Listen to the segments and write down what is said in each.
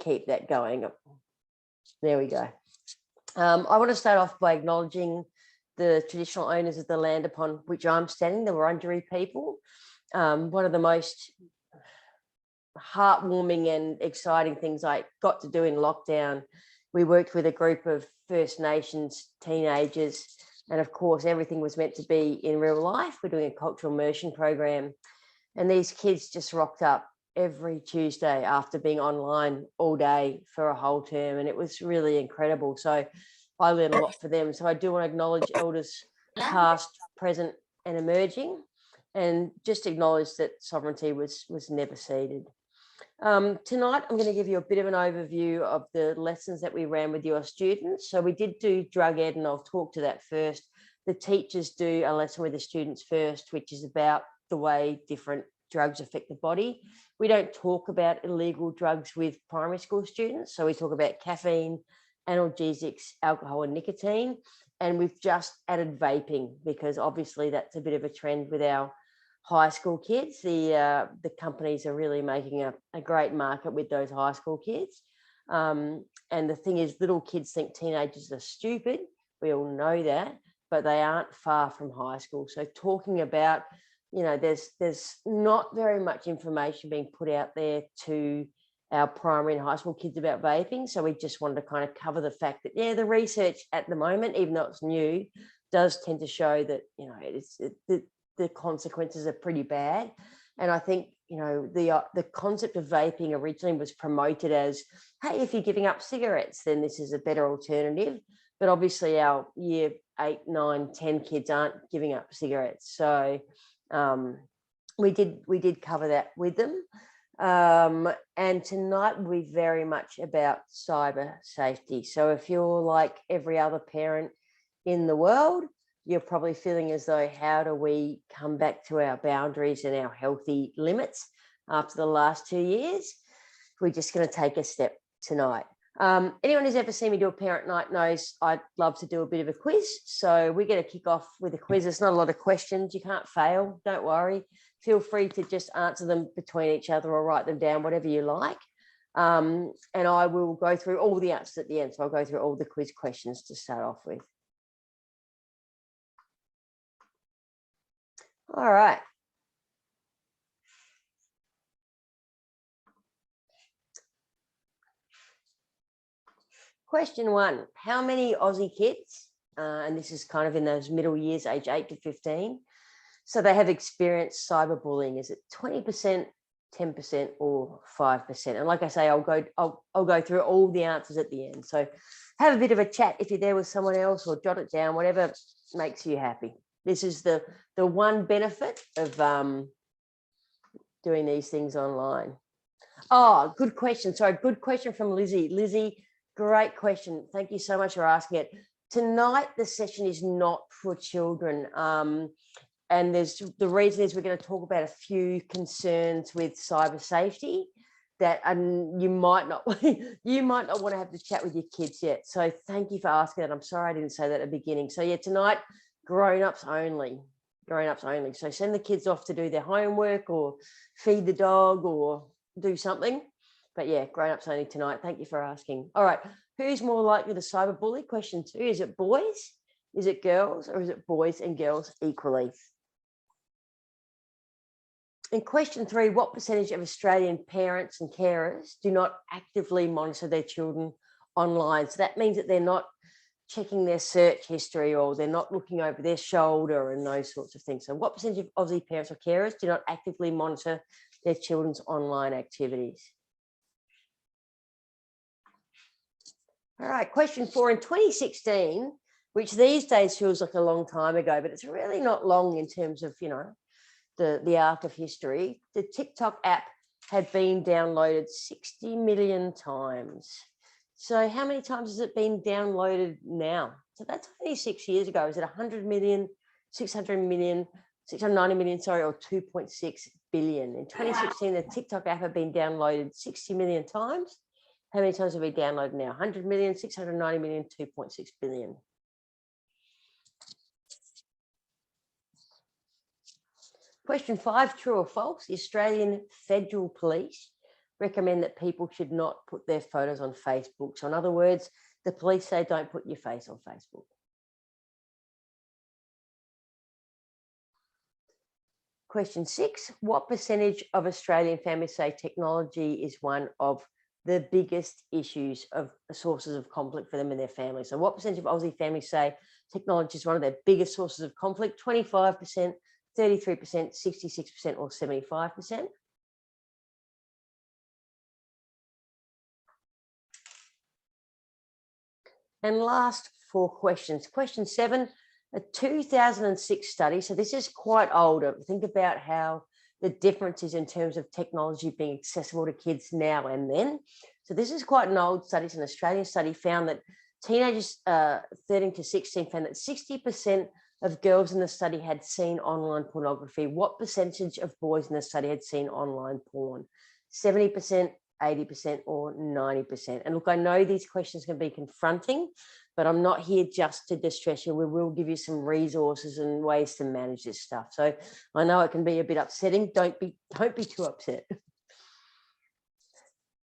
keep that going. There we go. I want to start off by acknowledging the traditional owners of the land upon which I'm standing, the Wurundjeri people. One of the most heartwarming and exciting things I got to do in lockdown, we worked with a group of First Nations teenagers, and of course everything was meant to be in real life. We're doing a cultural immersion program, and these kids just rocked up every Tuesday after being online all day for a whole term, and it was really incredible. So I learned a lot for them. So I do want to acknowledge elders past, present and emerging, and just acknowledge that sovereignty was never ceded. Tonight, I'm going to give you a bit of an overview of the lessons that we ran with your students. So we did do drug ed, and I'll talk to that first. The teachers do a lesson with the students first, which is about the way different drugs affect the body. We don't talk about illegal drugs with primary school students. So we talk about caffeine, analgesics, alcohol and nicotine. And we've just added vaping because obviously that's a bit of a trend with our high school kids. The companies are really making a great market with those high school kids. And the thing is, little kids think teenagers are stupid. We all know that, but they aren't far from high school. So talking about, you know, there's not very much information being put out there to our primary and high school kids about vaping. So we just wanted to kind of cover the fact that, yeah, the research at the moment, even though it's new, does tend to show that, you know, the consequences are pretty bad. And I think, you know, the concept of vaping originally was promoted as, hey, if you're giving up cigarettes, then this is a better alternative. But obviously our year 8, 9, 10 kids aren't giving up cigarettes. So we did cover that with them. And tonight will be very much about cyber safety. So if you're like every other parent in the world, you're probably feeling as though, how do we come back to our boundaries and our healthy limits after the last 2 years? We're just going to take a step tonight. Anyone who's ever seen me do a parent night knows I'd love to do a bit of a quiz. So we're going to kick off with a quiz. There's not a lot of questions. You can't fail. Don't worry. Feel free to just answer them between each other or write them down, whatever you like. And I will go through all the answers at the end. So I'll go through all the quiz questions to start off with. All right. Question 1, how many Aussie kids, and this is kind of in those middle years, age 8 to 15, so they have experienced cyberbullying? Is it 20%, 10% or 5%? And like I say, I'll go through all the answers at the end. So have a bit of a chat if you're there with someone else, or jot it down, whatever makes you happy. This is the one benefit of doing these things online. Oh, good question. Sorry, good question from Lizzie. Lizzie, great question. Thank you so much for asking it. Tonight, the session is not for children. And the reason is we're going to talk about a few concerns with cyber safety that you might not want to have to chat with your kids yet. So thank you for asking that. I'm sorry I didn't say that at the beginning. So yeah, tonight, grown-ups only. Grown-ups only. So send the kids off to do their homework or feed the dog or do something. But yeah, grown-ups only tonight. Thank you for asking. All right. Who's more likely to cyberbully? Question 2. Is it boys? Is it girls? Or is it boys and girls equally? And question 3, what percentage of Australian parents and carers do not actively monitor their children online? So that means that they're not checking their search history, or they're not looking over their shoulder and those sorts of things. So what percentage of Aussie parents or carers do not actively monitor their children's online activities? All right, question 4. In 2016, which these days feels like a long time ago, but it's really not long in terms of, you know, the arc of history, the TikTok app had been downloaded 60 million times. So how many times has it been downloaded now? So that's only 6 years ago. Is it 100 million, 600 million, 690 million, sorry, or 2.6 billion? In 2016, the TikTok app had been downloaded 60 million times. How many times have we downloaded now? 100 million, 690 million, 2.6 billion. Question 5, true or false? The Australian Federal Police recommend that people should not put their photos on Facebook. So in other words, the police say don't put your face on Facebook. Question 6, what percentage of Australian families say technology is one of the biggest issues of sources of conflict for them and their families? So what percentage of Aussie families say technology is one of their biggest sources of conflict? 25%, 33%, 66%, or 75%? And last 4 questions. Question 7, a 2006 study. So this is quite older. Think about how the difference is in terms of technology being accessible to kids now and then. So this is quite an old study. It's an Australian study, found that teenagers 13 to 16 found that 60% of girls in the study had seen online pornography. What percentage of boys in the study had seen online porn? 70%, 80%, or 90%? And look, I know these questions can be confronting, but I'm not here just to distress you. We will give you some resources and ways to manage this stuff. So I know it can be a bit upsetting. Don't be too upset.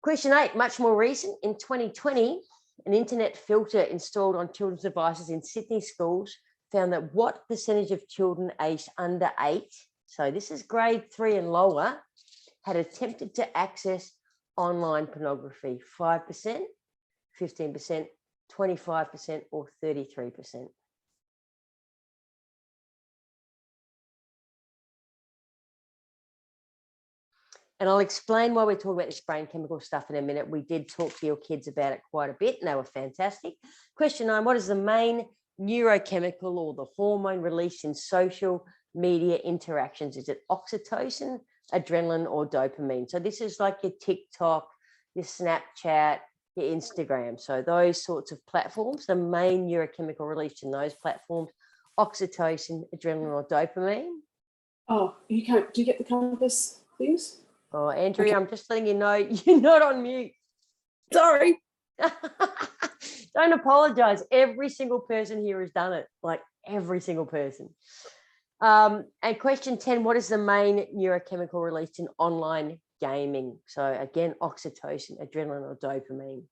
Question 8, much more recent. In 2020, an internet filter installed on children's devices in Sydney schools found that what percentage of children aged under 8, so this is grade 3 and lower, had attempted to access online pornography? 5%, 15%, 25%, or 33%? And I'll explain why we're talking about this brain chemical stuff in a minute. We did talk to your kids about it quite a bit, and they were fantastic. Question 9, what is the main neurochemical or the hormone released in social media interactions? Is it oxytocin, adrenaline, or dopamine? So this is like your TikTok, your Snapchat, your Instagram. So those sorts of platforms, the main neurochemical released in those platforms, oxytocin, adrenaline, or dopamine. Oh, you can't. Do you get the compass, please? Oh, Andrea, okay. I'm just letting you know you're not on mute. Sorry. Don't apologize. Every single person here has done it, like every single person. And question 10, what is the main neurochemical released in online gaming? So again, oxytocin, adrenaline, or dopamine?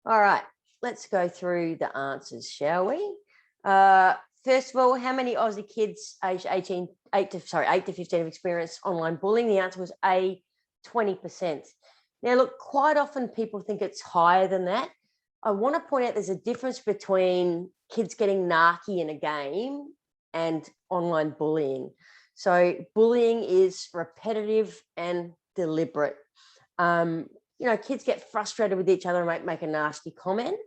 All right, let's go through the answers, shall we? First of all, how many Aussie kids aged 8 to 15 have experienced online bullying? The answer was A, 20%. Now, look, quite often people think it's higher than that. I want to point out there's a difference between kids getting narky in a game and online bullying. So bullying is repetitive and deliberate. You know, kids get frustrated with each other and make a nasty comment.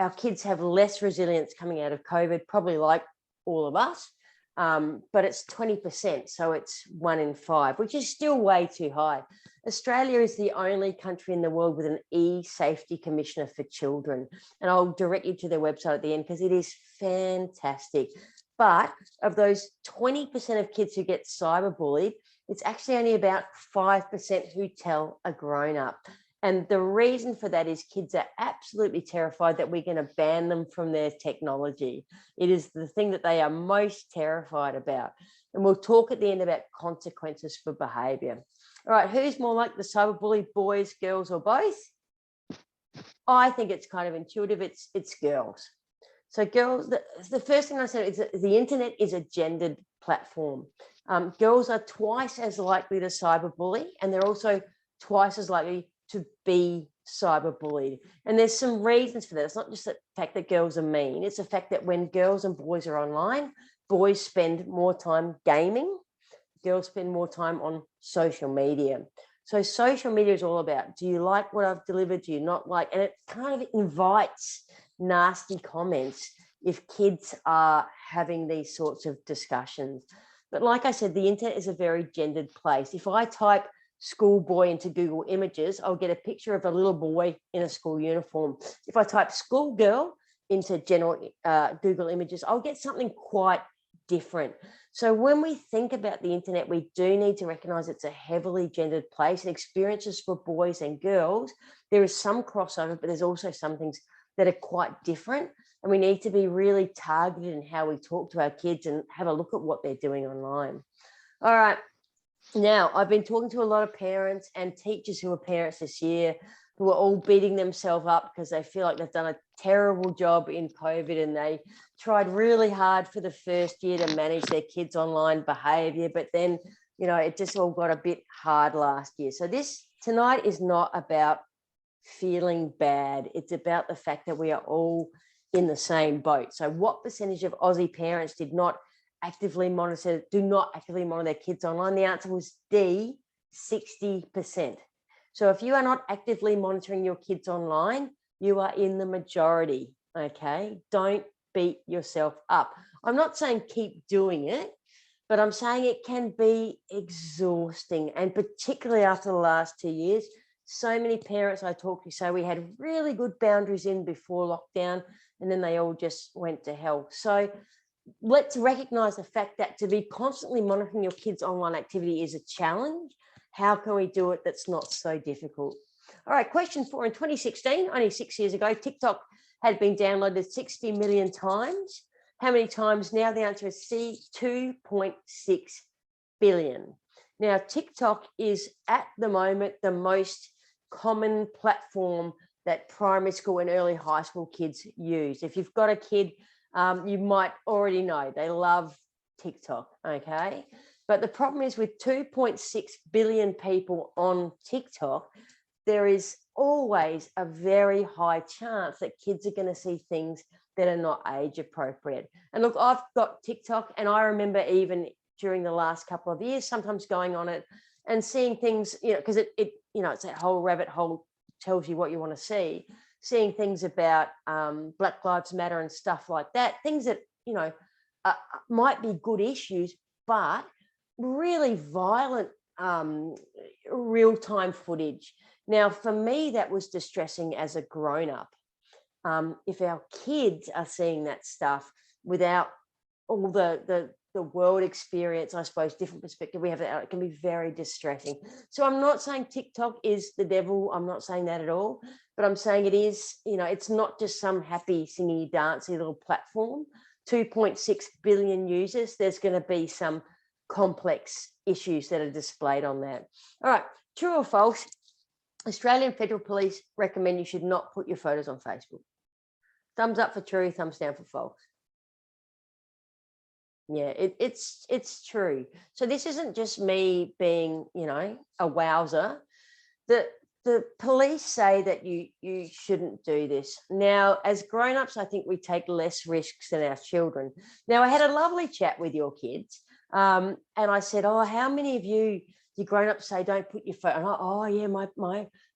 Our kids have less resilience coming out of COVID, probably like all of us, but it's 20%, so it's 1 in 5, which is still way too high. Australia is the only country in the world with an e-safety commissioner for children, and I'll direct you to their website at the end because it is fantastic. But of those 20% of kids who get cyberbullied, it's actually only about 5% who tell a grown-up. And the reason for that is kids are absolutely terrified that we're going to ban them from their technology. It is the thing that they are most terrified about. And we'll talk at the end about consequences for behaviour. All right, who's more like the cyberbully, boys, girls, or both? I think it's kind of intuitive. It's girls. So girls, the first thing I said is that the internet is a gendered platform. Girls are twice as likely to cyberbully, and they're also twice as likely to be cyberbullied. And there's some reasons for that. It's not just the fact that girls are mean. It's the fact that when girls and boys are online, boys spend more time gaming, girls spend more time on social media. So social media is all about, do you like what I've delivered? Do you not like? And it kind of invites nasty comments if kids are having these sorts of discussions. But like I said, the internet is a very gendered place. If I type schoolboy into Google Images, I'll get a picture of a little boy in a school uniform. If I type schoolgirl into general Google Images, I'll get something quite different. So when we think about the internet, we do need to recognize it's a heavily gendered place, and experiences for boys and girls, there is some crossover, but there's also some things that are quite different. And we need to be really targeted in how we talk to our kids and have a look at what they're doing online. All right. Now, I've been talking to a lot of parents and teachers who are parents this year who are all beating themselves up because they feel like they've done a terrible job in COVID, and they tried really hard for the first year to manage their kids' online behavior. But then, it just all got a bit hard last year. So this tonight is not about feeling bad. It's about the fact that we are all in the same boat. So what percentage of Aussie parents do not actively monitor their kids online? The answer was D, 60%. So if you are not actively monitoring your kids online, you are in the majority. Okay, don't beat yourself up. I'm not saying keep doing it, but I'm saying it can be exhausting, and particularly after the last 2 years. So many parents I talk to say we had really good boundaries in before lockdown, and then they all just went to hell. So let's recognize the fact that to be constantly monitoring your kids' online activity is a challenge. How can we do it that's not so difficult? All right, question 4. In 2016, only 6 years ago, TikTok had been downloaded 60 million times. How many times now? The answer is C, 2.6 billion. Now, TikTok is at the moment the most common platform that primary school and early high school kids use. If you've got a kid, you might already know they love TikTok, okay? But the problem is with 2.6 billion people on TikTok, there is always a very high chance that kids are going to see things that are not age appropriate. And look, I've got TikTok, and I remember even during the last couple of years, sometimes going on it and seeing things, because it's that whole rabbit hole, tells you what you want to see, seeing things about Black Lives Matter and stuff like that, things that, might be good issues, but really violent real-time footage. Now, for me, that was distressing as a grown-up. If our kids are seeing that stuff without all the world experience, I suppose, different perspective we have, it can be very distressing. So I'm not saying TikTok is the devil. I'm not saying that at all, but I'm saying it is, it's not just some happy singing dancey little platform. 2.6 billion users. There's going to be some complex issues that are displayed on that. All right, true or false? Australian Federal Police recommend you should not put your photos on Facebook. Thumbs up for true, thumbs down for false. Yeah, it's true. So this isn't just me being, a wowser. The police say that you shouldn't do this. Now, as grown-ups, I think we take less risks than our children. Now, I had a lovely chat with your kids, and I said, "Oh, how many of you grown-ups say don't put your photo?" And oh yeah, my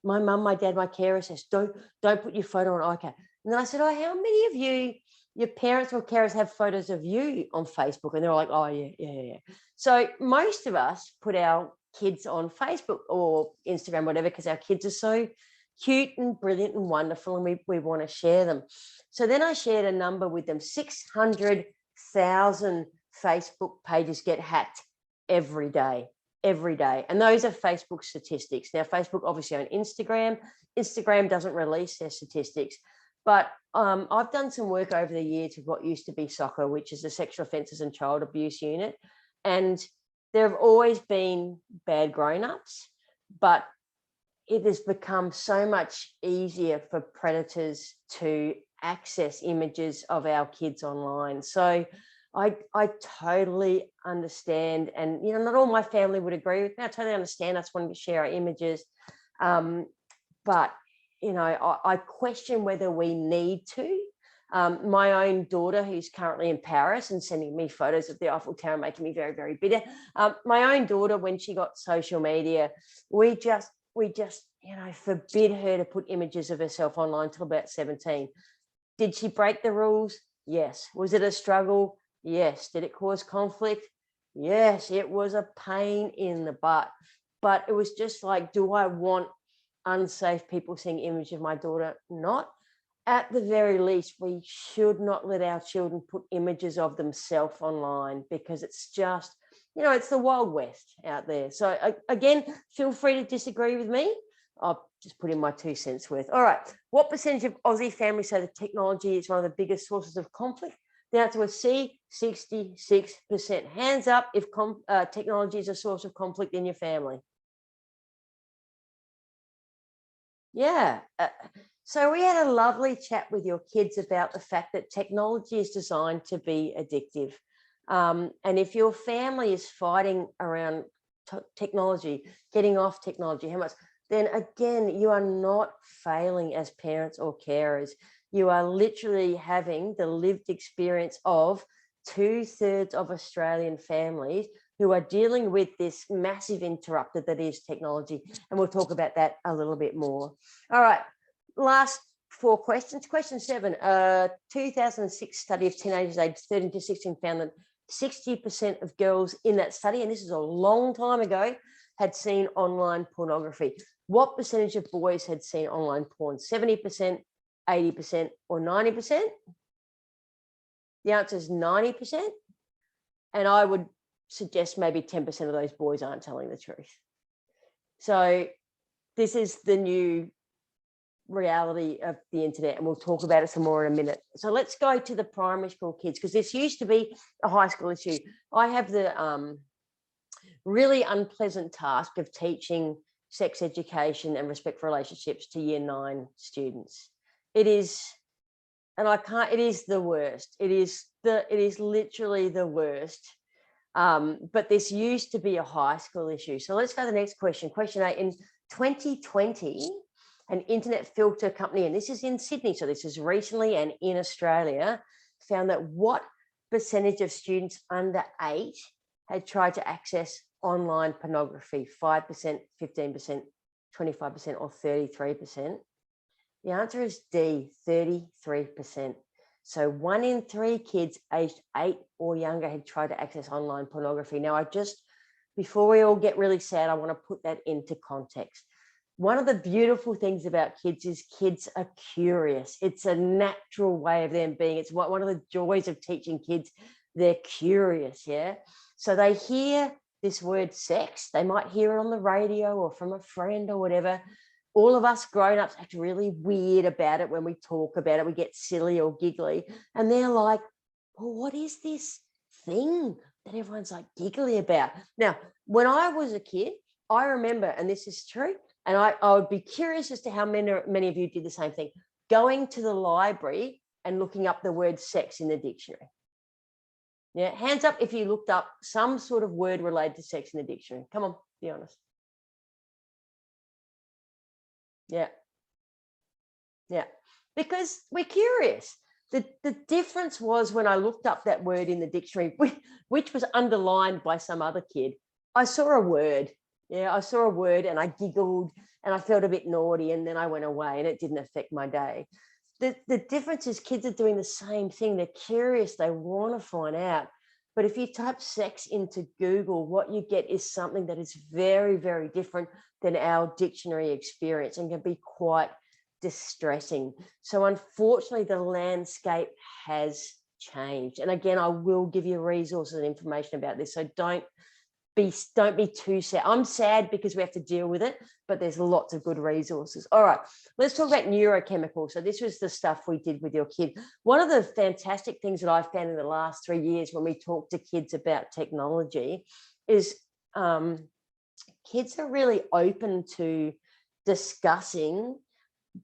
mum, my dad, my carer says don't put your photo on. Okay. And then I said, "Oh, how many of you, your parents or carers, have photos of you on Facebook?" And they're all like, "Oh yeah." So most of us put our kids on Facebook or Instagram, whatever, because our kids are so cute and brilliant and wonderful, and we want to share them. So then I shared a number with them. 600,000 Facebook pages get hacked every day. And those are Facebook statistics. Now, Facebook obviously on Instagram doesn't release their statistics, but I've done some work over the years with what used to be SOCA, which is the Sexual Offences and Child Abuse Unit. And there have always been bad grown-ups, but it has become so much easier for predators to access images of our kids online. So I totally understand, and not all my family would agree with me. I totally understand us wanting to share our images, but I question whether we need to. My own daughter, who's currently in Paris and sending me photos of the Eiffel Tower, making me very, very bitter. My own daughter, when she got social media, we just forbid her to put images of herself online till about 17. Did she break the rules? Yes. Was it a struggle? Yes. Did it cause conflict? Yes. It was a pain in the butt, but it was just like, do I want unsafe people seeing images of my daughter? Not. At the very least, we should not let our children put images of themselves online, because it's just, it's the Wild West out there. So again, feel free to disagree with me. just put in my 2 cents worth. All right. What percentage of Aussie families say that technology is one of the biggest sources of conflict? The answer was C, 66%. Hands up if technology is a source of conflict in your family. Yeah. So we had a lovely chat with your kids about the fact that technology is designed to be addictive. And if your family is fighting around technology, getting off technology, how much, then again, you are not failing as parents or carers. You are literally having the lived experience of 2/3 of Australian families who are dealing with this massive interrupter that is technology. And we'll talk about that a little bit more. All right, last 4 questions. Question 7, 2006 study of teenagers aged 13 to 16 found that 60% of girls in that study, and this is a long time ago, had seen online pornography. What percentage of boys had seen online porn? 70%, 80%, or 90%? The answer is 90%. And I would suggest maybe 10% of those boys aren't telling the truth. So this is the new reality of the internet, and we'll talk about it some more in a minute. So let's go to the primary school kids, because this used to be a high school issue. I have the really unpleasant task of teaching sex education and respect for relationships to year 9 students. It is, and I can't, it is the worst. It is literally the worst. But this used to be a high school issue. So let's go to the next question. Question 8. In 2020, an internet filter company, and this is in Sydney, so this is recently, and in Australia, found that what percentage of students under 8 had tried to access online pornography? 5%, 15%, 25%, or 33%? The answer is D, 33%. So 1 in 3 kids aged 8 or younger had tried to access online pornography. Now, before we all get really sad, I want to put that into context. One of the beautiful things about kids is kids are curious. It's a natural way of them being. It's one of the joys of teaching kids. They're curious, yeah? So they hear this word sex. They might hear it on the radio or from a friend or whatever. All of us grown-ups act really weird about it when we talk about it. We get silly or giggly. And they're like, well, what is this thing that everyone's like giggly about? Now, when I was a kid, I remember, and this is true, and I would be curious as to how many of you did the same thing, going to the library and looking up the word sex in the dictionary. Yeah, hands up if you looked up some sort of word related to sex in the dictionary. Come on, be honest. Yeah. Yeah, because we're curious. The difference was when I looked up that word in the dictionary, which was underlined by some other kid, I saw a word. Yeah, I saw a word and I giggled and I felt a bit naughty, and then I went away and it didn't affect my day. The difference is kids are doing the same thing. They're curious. They want to find out. But if you type sex into Google, what you get is something that is very, very different than our dictionary experience and can be quite distressing. So unfortunately, the landscape has changed. And again, I will give you resources and information about this. So don't be too sad. I'm sad because we have to deal with it, but there's lots of good resources. All right, let's talk about neurochemicals. So this was the stuff we did with your kid. One of the fantastic things that I've found in the last 3 years when we talk to kids about technology is kids are really open to discussing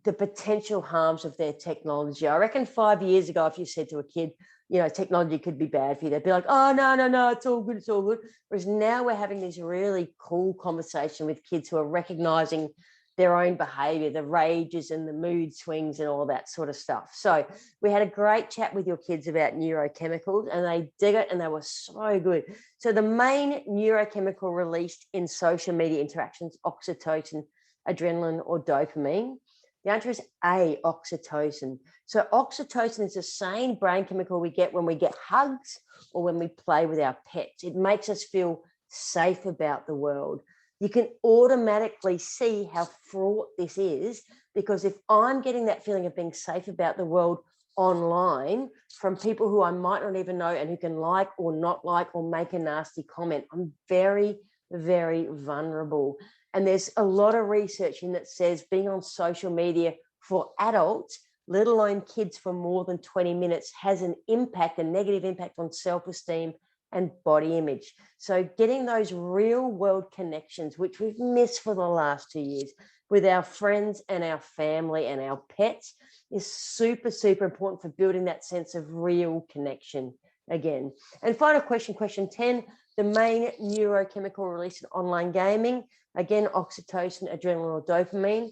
the potential harms of their technology. I reckon 5 years ago, if you said to a kid, you know, technology could be bad for you, they'd be like, oh, no, it's all good, it's all good. Whereas now we're having this really cool conversation with kids who are recognizing their own behavior, the rages and the mood swings and all that sort of stuff. So we had a great chat with your kids about neurochemicals, and they dig it, and they were so good. So the main neurochemical released in social media interactions, oxytocin, adrenaline, or dopamine. The answer is A, oxytocin. So oxytocin is the same brain chemical we get when we get hugs or when we play with our pets. It makes us feel safe about the world. You can automatically see how fraught this is, because if I'm getting that feeling of being safe about the world online from people who I might not even know and who can like or not like or make a nasty comment, I'm very, very vulnerable. And there's a lot of research in that says being on social media for adults, let alone kids, for more than 20 minutes has an impact, a negative impact on self-esteem and body image. So getting those real world connections, which we've missed for the last 2 years with our friends and our family and our pets, is super, super important for building that sense of real connection again. And final question, question 10, the main neurochemical release in online gaming, again, oxytocin, adrenaline, or dopamine.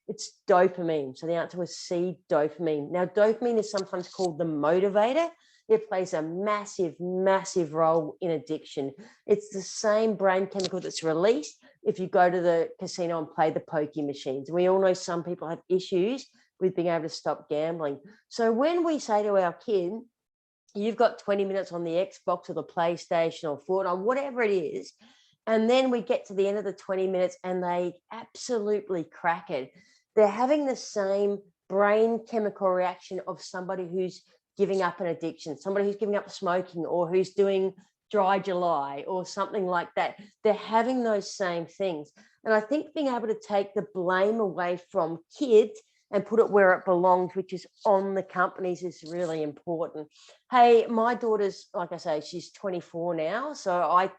It's dopamine. So the answer was C, dopamine. Now, dopamine is sometimes called the motivator. It plays a massive, massive role in addiction. It's the same brain chemical that's released if you go to the casino and play the pokey machines. We all know some people have issues with being able to stop gambling. So when we say to our kid, you've got 20 minutes on the Xbox or the PlayStation or Fortnite, whatever it is, and then we get to the end of the 20 minutes and they absolutely crack it, they're having the same brain chemical reaction of somebody who's giving up an addiction, somebody who's giving up smoking or who's doing dry July or something like that. They're having those same things. And I think being able to take the blame away from kids and put it where it belongs, which is on the companies, is really important. Hey, my daughter's, like I say, she's 24 now. So I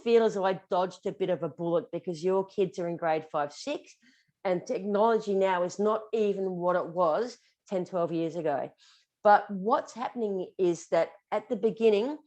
feel as though I dodged a bit of a bullet because your kids are in grade 5, 6. And technology now is not even what it was 10, 12 years ago. But what's happening is that at the beginning,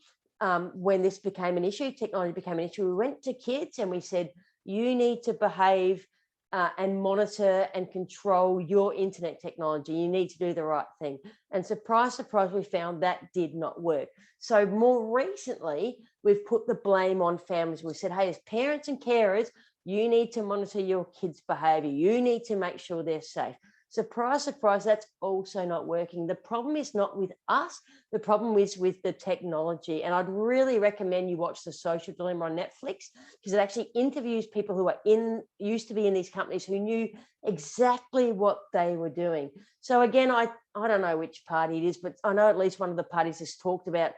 when this became an issue, technology became an issue, we went to kids and we said, you need to behave and monitor and control your internet technology. You need to do the right thing. And surprise, surprise, we found that did not work. So more recently, we've put the blame on families. We said, hey, as parents and carers, you need to monitor your kids' behavior. You need to make sure they're safe. Surprise, surprise, that's also not working. The problem is not with us. The problem is with the technology. And I'd really recommend you watch The Social Dilemma on Netflix because it actually interviews people who are used to be in these companies who knew exactly what they were doing. So again, I don't know which party it is, but I know at least one of the parties has talked about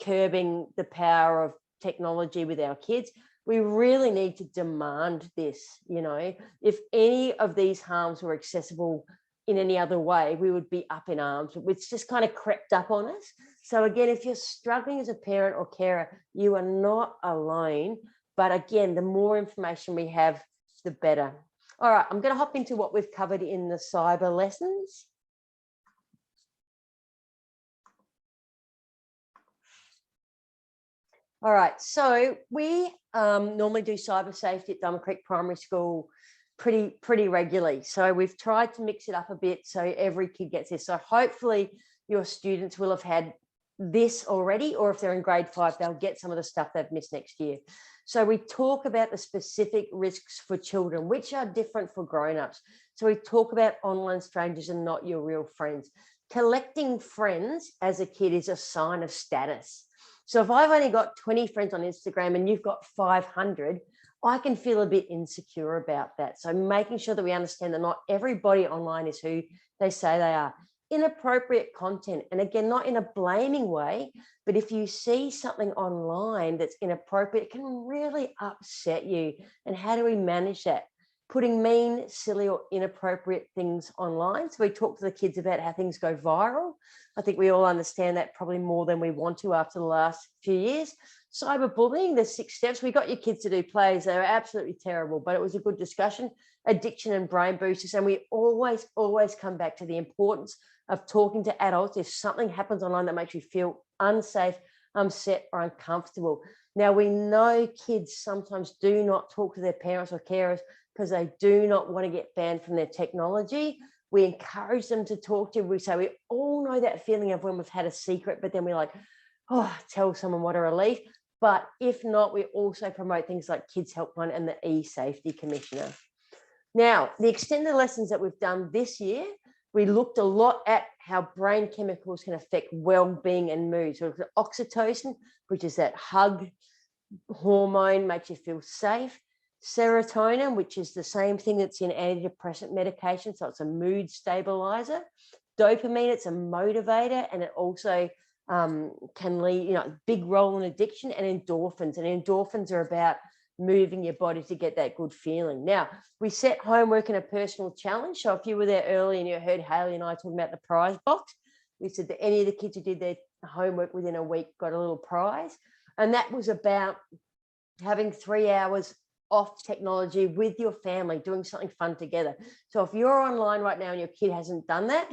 curbing the power of technology with our kids. We really need to demand this. If any of these harms were accessible in any other way, we would be up in arms. It's just kind of crept up on us. So again, if you're struggling as a parent or carer, you are not alone. But again, the more information we have, the better. All right, I'm going to hop into what we've covered in the cyber lessons. All right, so we normally do cyber safety at Diamond Creek Primary School pretty regularly. So we've tried to mix it up a bit so every kid gets this. So hopefully your students will have had this already, or if they're in grade 5, they'll get some of the stuff they've missed next year. So we talk about the specific risks for children, which are different for grown-ups. So we talk about online strangers and not your real friends. Collecting friends as a kid is a sign of status. So if I've only got 20 friends on Instagram and you've got 500, I can feel a bit insecure about that. So making sure that we understand that not everybody online is who they say they are. Inappropriate content, and again, not in a blaming way, but if you see something online that's inappropriate, it can really upset you. And how do we manage that? Putting mean, silly, or inappropriate things online. So we talk to the kids about how things go viral. I think we all understand that probably more than we want to after the last few years. Cyberbullying, there's 6 steps. We got your kids to do plays. They were absolutely terrible, but it was a good discussion. Addiction and brain boosters. And we always come back to the importance of talking to adults if something happens online that makes you feel unsafe, upset, or uncomfortable. Now, we know kids sometimes do not talk to their parents or carers because they do not want to get banned from their technology. We encourage them to talk to you. We say we all know that feeling of when we've had a secret, but then we're like, oh, tell someone, what a relief. But if not, we also promote things like Kids Helpline and the e-Safety Commissioner. Now, the extended lessons that we've done this year, we looked a lot at how brain chemicals can affect well-being and mood. So oxytocin, which is that hug hormone, makes you feel safe. Serotonin, which is the same thing that's in antidepressant medication, so it's a mood stabilizer. Dopamine, it's a motivator, and it also can lead, big role in addiction. And endorphins are about moving your body to get that good feeling. Now, we set homework in a personal challenge. So if you were there early and you heard Hayley and I talking about the prize box, we said that any of the kids who did their homework within a week got a little prize. And that was about having 3 hours off technology with your family, doing something fun together. So if you're online right now and your kid hasn't done that,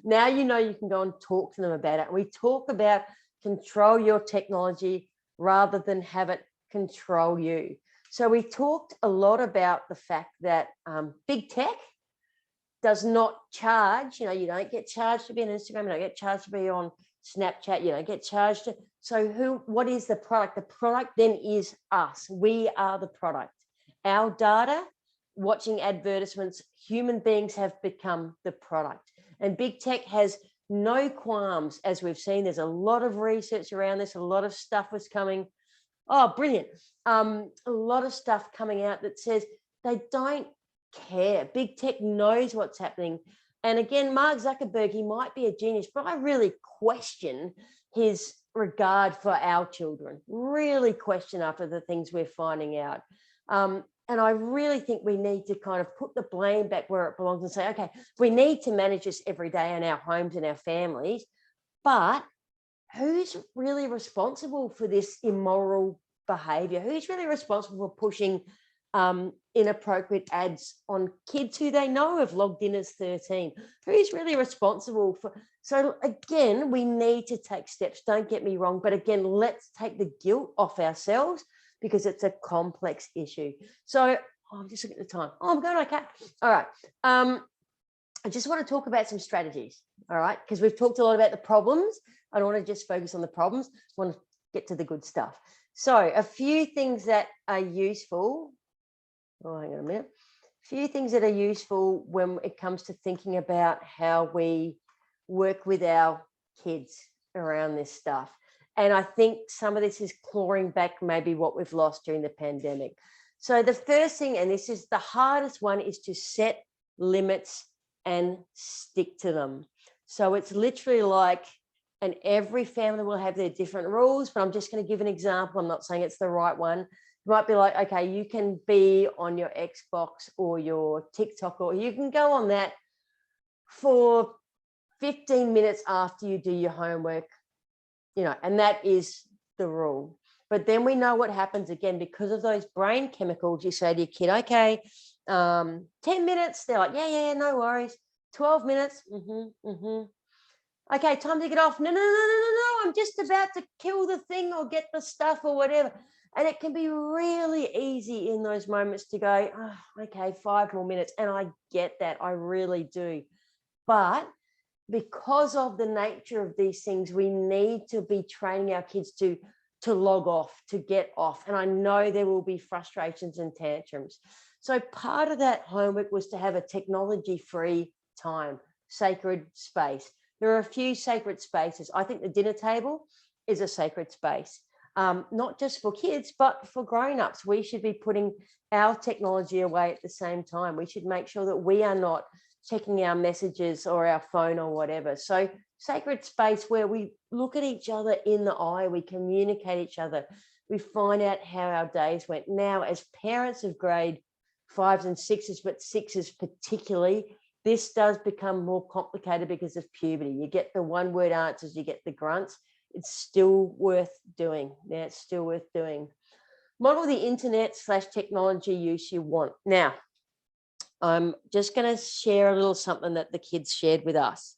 now you know you can go and talk to them about it. And we talk about control your technology rather than have it control you. So we talked a lot about the fact that big tech does not charge. You don't get charged to be on Instagram, you don't get charged to be on Snapchat, you don't get charged to. So what is the product? The product then is us. We are the product. Our data, watching advertisements, human beings have become the product. And big tech has no qualms, as we've seen. There's a lot of research around this, a lot of stuff was coming. Oh, brilliant. A lot of stuff coming out that says they don't care. Big tech knows what's happening. And again, Mark Zuckerberg, he might be a genius, but I really question his regard for our children, really question after the things we're finding out. And I really think we need to kind of put the blame back where it belongs and say, okay, we need to manage this every day in our homes and our families, but who's really responsible for this immoral behavior? Who's really responsible for pushing inappropriate ads on kids who they know have logged in as 13? Who's really responsible for? So again, we need to take steps, don't get me wrong, but again, let's take the guilt off ourselves because it's a complex issue. So I'm just looking at the time. Oh, I'm going okay. All right. I just want to talk about some strategies. All right. Because we've talked a lot about the problems. I don't want to just focus on the problems. I want to get to the good stuff. So a few things that are useful. Oh, hang on a minute. A few things that are useful when it comes to thinking about how we work with our kids around this stuff. And I think some of this is clawing back maybe what we've lost during the pandemic. So the first thing, and this is the hardest one, is to set limits and stick to them. So it's literally like, and every family will have their different rules, but I'm just going to give an example. I'm not saying it's the right one. It might be like, okay, you can be on your Xbox or your TikTok, or you can go on that for 15 minutes after you do your homework, and that is the rule. But then we know what happens again, because of those brain chemicals. You say to your kid, okay, 10 minutes. They're like, yeah, no worries. 12 minutes. Okay, time to get off. No. I'm just about to kill the thing or get the stuff or whatever. And it can be really easy in those moments to go, oh, okay, 5 more minutes. And I get that. I really do. But because of the nature of these things, we need to be training our kids to log off, to get off. And I know there will be frustrations and tantrums. So part of that homework was to have a technology-free time, sacred space. There are a few sacred spaces. I think the dinner table is a sacred space, not just for kids, but for grown-ups. We should be putting our technology away at the same time. We should make sure that we are not checking our messages or our phone or whatever. So sacred space where we look at each other in the eye, we communicate each other, we find out how our days went. Now, as parents of grade 5s and 6s, but 6s particularly, this does become more complicated because of puberty. You get the one-word answers, you get the grunts. It's still worth doing. Yeah, it's still worth doing. Model the internet/technology use you want. Now, I'm just going to share a little something that the kids shared with us.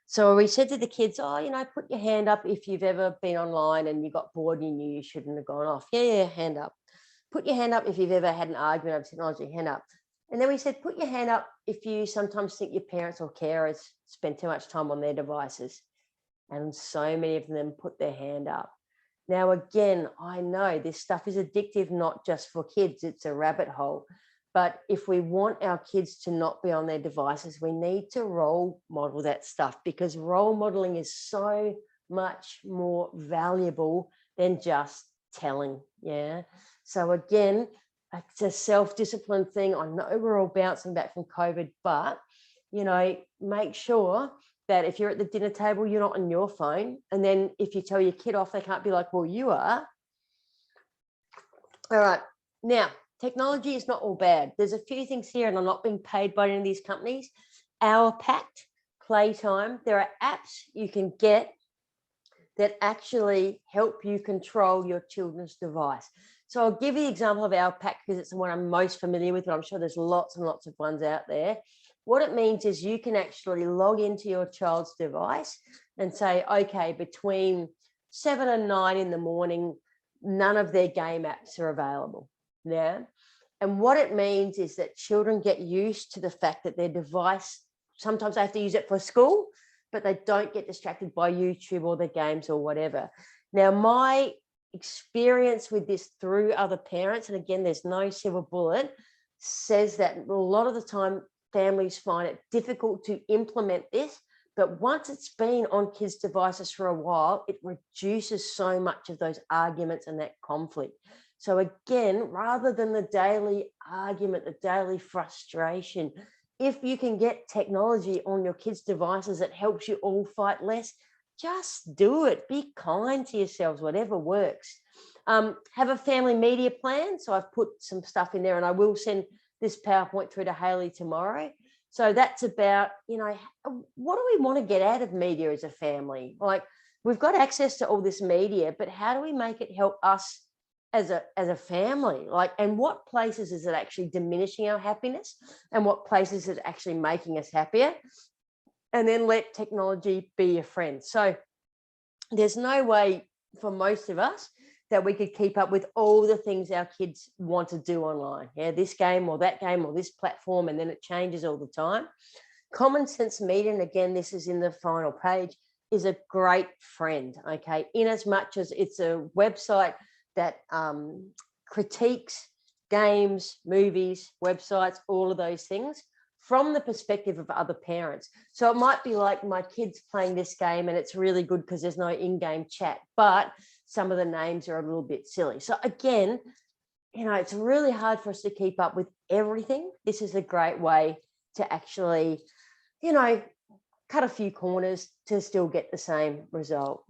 So we said to the kids, put your hand up if you've ever been online and you got bored and you knew you shouldn't have gone off. Yeah, hand up. Put your hand up if you've ever had an argument over technology, hand up. And then we said, put your hand up if you sometimes think your parents or carers spend too much time on their devices. And so many of them put their hand up. Now, again, I know this stuff is addictive, not just for kids. It's a rabbit hole. But if we want our kids to not be on their devices, we need to role model that stuff, because role modeling is so much more valuable than just telling. Yeah. So again, it's a self-discipline thing. I know we're all bouncing back from COVID, but, make sure that if you're at the dinner table, you're not on your phone. And then if you tell your kid off, they can't be like, well, you are. All right. Now, technology is not all bad. There's a few things here, and I'm not being paid by any of these companies. Hour packed, playtime. There are apps you can get that actually help you control your children's device. So I'll give you the example of Hour Pack because it's the one I'm most familiar with, but I'm sure there's lots and lots of ones out there. What it means is you can actually log into your child's device and say, okay, between 7 and 9 in the morning, none of their game apps are available. Yeah. And what it means is that children get used to the fact that their device, sometimes they have to use it for school, but they don't get distracted by YouTube or the games or whatever. Now, my experience with this through other parents, and again, there's no silver bullet, says that a lot of the time families find it difficult to implement this, but once it's been on kids' devices for a while, it reduces so much of those arguments and that conflict. So again, rather than the daily argument, the daily frustration, if you can get technology on your kids' devices that helps you all fight less, just do it. Be kind to yourselves, whatever works. Have a family media plan. So I've put some stuff in there, and I will send this PowerPoint through to Hayley tomorrow. So that's about, what do we want to get out of media as a family? Like, we've got access to all this media, but how do we make it help us as a family? Like, and what places is it actually diminishing our happiness, and what places is it actually making us happier? And then let technology be your friend. So there's no way for most of us that we could keep up with all the things our kids want to do online. Yeah, this game or that game or this platform, and then it changes all the time. Common Sense Media, and again, this is in the final page, is a great friend, okay? In as much as it's a website that critiques games, movies, websites, all of those things from the perspective of other parents. So it might be like, my kid's playing this game and it's really good because there's no in-game chat, but some of the names are a little bit silly. So again, it's really hard for us to keep up with everything. This is a great way to actually, cut a few corners to still get the same result.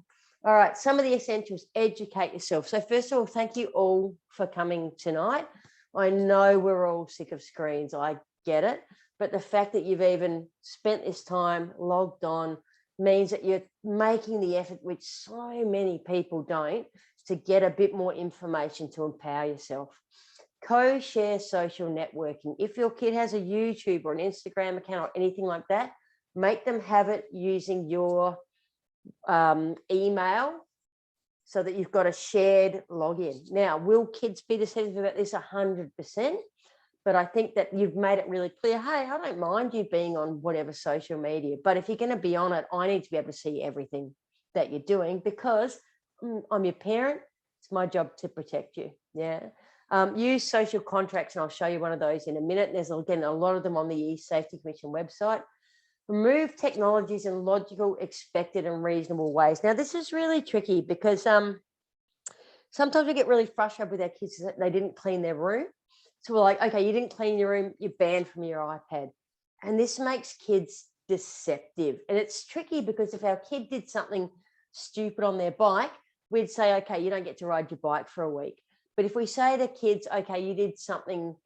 All right, some of the essentials: educate yourself. So first of all, thank you all for coming tonight. I know we're all sick of screens, I get it, but the fact that you've even spent this time logged on means that you're making the effort, which so many people don't, to get a bit more information to empower yourself. Co-share social networking. If your kid has a YouTube or an Instagram account or anything like that, make them have it using your email so that you've got a shared login. Now, will kids be deceptive about this? 100%. But I think that you've made it really clear, hey, I don't mind you being on whatever social media, but if you're going to be on it, I need to be able to see everything that you're doing, because I'm your parent. It's my job to protect you. Yeah. Use social contracts, and I'll show you one of those in a minute. There's, again, a lot of them on the E-Safety Commission website. Remove technologies in logical, expected, and reasonable ways. Now, this is really tricky because sometimes we get really frustrated with our kids that they didn't clean their room. So we're like, okay, you didn't clean your room, you're banned from your iPad. And this makes kids deceptive. And it's tricky because if our kid did something stupid on their bike, we'd say, okay, you don't get to ride your bike for a week. But if we say to kids, okay, you did something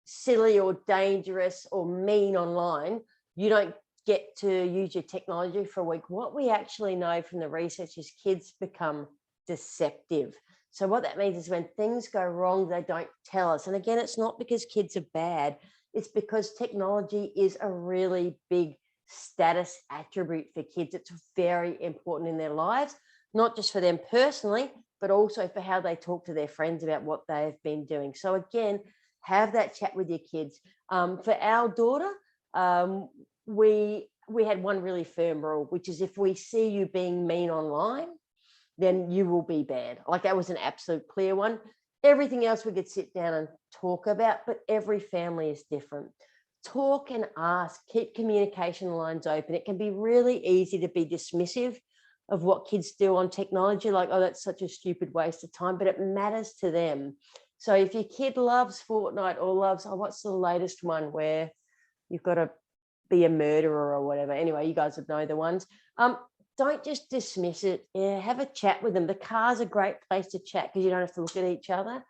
silly or dangerous or mean online, you don't get to use your technology for a week. What we actually know from the research is kids become deceptive. So what that means is when things go wrong, they don't tell us. And again, it's not because kids are bad. It's because technology is a really big status attribute for kids. It's very important in their lives, not just for them personally, but also for how they talk to their friends about what they've been doing. So again, have that chat with your kids. For our daughter, we had one really firm rule, which is if we see you being mean online, then you will be banned. Like, that was an absolute clear one. Everything else we could sit down and talk about, but every family is different. Talk and ask, keep communication lines open. It can be really easy to be dismissive of what kids do on technology, like, oh, that's such a stupid waste of time, but it matters to them. So if your kid loves Fortnite or loves, oh, what's the latest one where you've got to be a murderer or whatever. Anyway, you guys would know the ones. Don't just dismiss it. Yeah, have a chat with them. The car's a great place to chat because you don't have to look at each other.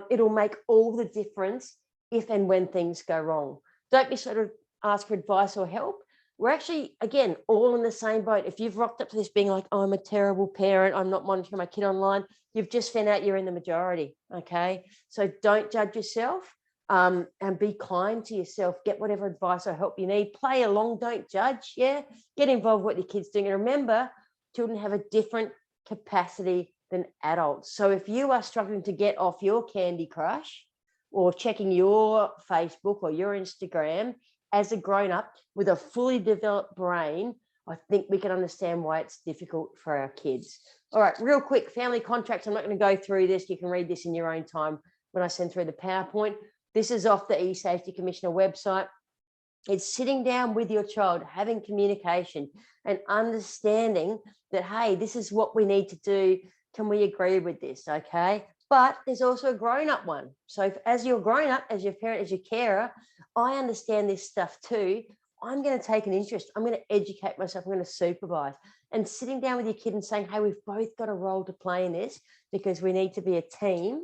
It'll make all the difference if and when things go wrong. Don't be sort of ask for advice or help. We're actually, again, all in the same boat. If you've rocked up to this being like, oh, I'm a terrible parent, I'm not monitoring my kid online, you've just found out you're in the majority, okay? So don't judge yourself, and be kind to yourself. Get whatever advice or help you need. Play along, don't judge, yeah? Get involved with what your kid's doing. And remember, children have a different capacity than adults. So if you are struggling to get off your Candy Crush or checking your Facebook or your Instagram, as a grown-up with a fully developed brain, I think we can understand why it's difficult for our kids. All right, real quick, family contracts. I'm not going to go through this. You can read this in your own time when I send through the PowerPoint. This is off the eSafety Commissioner website. It's sitting down with your child, having communication and understanding that, hey, this is what we need to do. Can we agree with this? Okay. But there's also a grown-up one. So if, as you're grown up, as your parent, as your carer, I understand this stuff too. I'm going to take an interest. I'm going to educate myself. I'm going to supervise. And sitting down with your kid and saying, hey, we've both got a role to play in this because we need to be a team,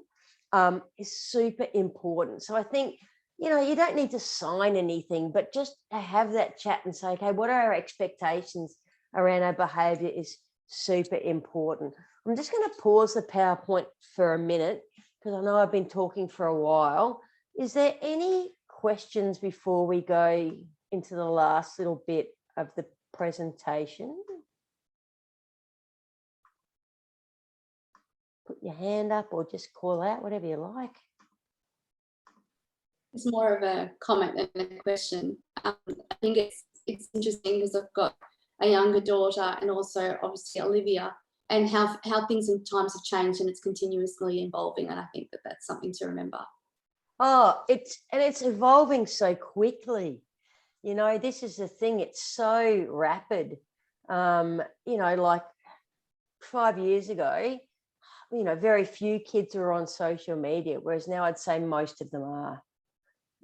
is super important. So I think, you know, you don't need to sign anything, but just to have that chat and say, okay, what are our expectations around our behaviour is super important. I'm just going to pause the PowerPoint for a minute because I know I've been talking for a while. Is there any questions before we go into the last little bit of the presentation? Put your hand up or just call out, whatever you like. It's more of a comment than a question. I think it's interesting because I've got a younger daughter and also obviously Olivia, and how things and times have changed and it's continuously evolving. And I think that that's something to remember. Oh, it's evolving so quickly. You know, this is the thing. It's so rapid. You know, like 5 years ago, you know, very few kids were on social media, whereas now I'd say most of them are.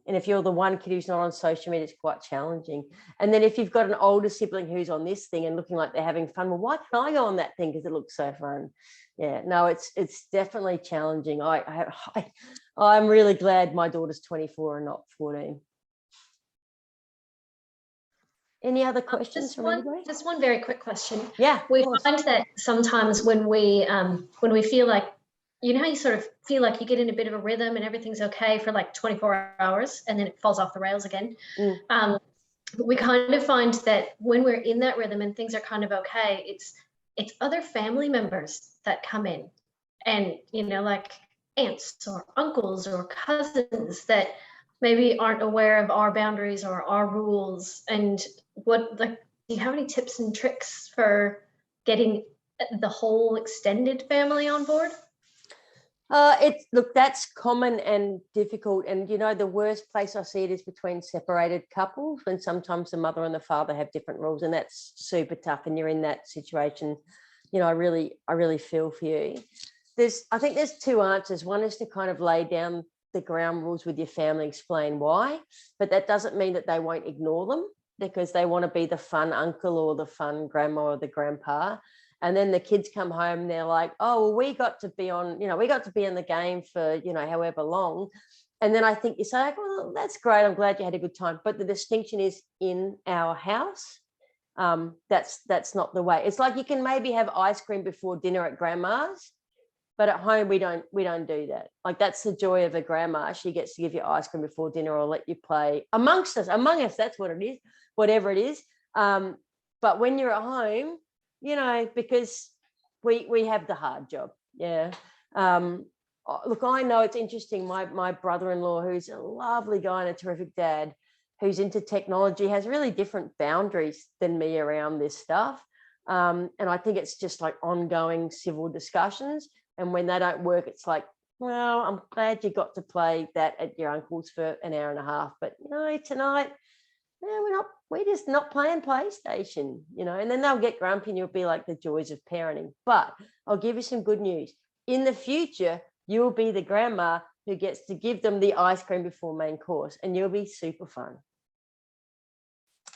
And if you're the one kid who's not on social media, it's quite challenging. And then if you've got an older sibling who's on this thing and looking like they're having fun, well, why can't I go on that thing because it looks so fun? Yeah, no, it's definitely challenging. I'm really glad my daughter's 24 and not 14. Any other questions from anybody? Just one very quick question. Yeah, we find that sometimes when we feel like, you know how you sort of feel like you get in a bit of a rhythm and everything's okay for like 24 hours and then it falls off the rails again. But we kind of find that when we're in that rhythm and things are kind of okay, it's other family members that come in and, you know, like aunts or uncles or cousins that maybe aren't aware of our boundaries or our rules. And what, like, do you have any tips and tricks for getting the whole extended family on board? Look, that's common and difficult. And, you know, the worst place I see it is between separated couples when sometimes the mother and the father have different rules, and that's super tough. And you're in that situation, you know, I really feel for you. I think there's two answers. One is to kind of lay down the ground rules with your family, explain why, but that doesn't mean that they won't ignore them because they want to be the fun uncle or the fun grandma or the grandpa. And then the kids come home and they're like, oh, well, we got to be in the game for, you know, however long. And then I think you say, well, that's great. I'm glad you had a good time. But the distinction is in our house. That's not the way. It's like you can maybe have ice cream before dinner at grandma's, but at home we don't do that. Like that's the joy of a grandma. She gets to give you ice cream before dinner or let you play among us. That's what it is, whatever it is. But when you're at home, you know, because we have the hard job. Yeah. Look, I know it's interesting. My brother-in-law, who's a lovely guy and a terrific dad, who's into technology, has really different boundaries than me around this stuff. And I think it's just like ongoing civil discussions. And when they don't work, it's like, well, I'm glad you got to play that at your uncle's for an hour and a half. But, you know, tonight, we're just not playing PlayStation, you know, and then they'll get grumpy and you'll be like the joys of parenting. But I'll give you some good news. In the future, you'll be the grandma who gets to give them the ice cream before main course and you'll be super fun.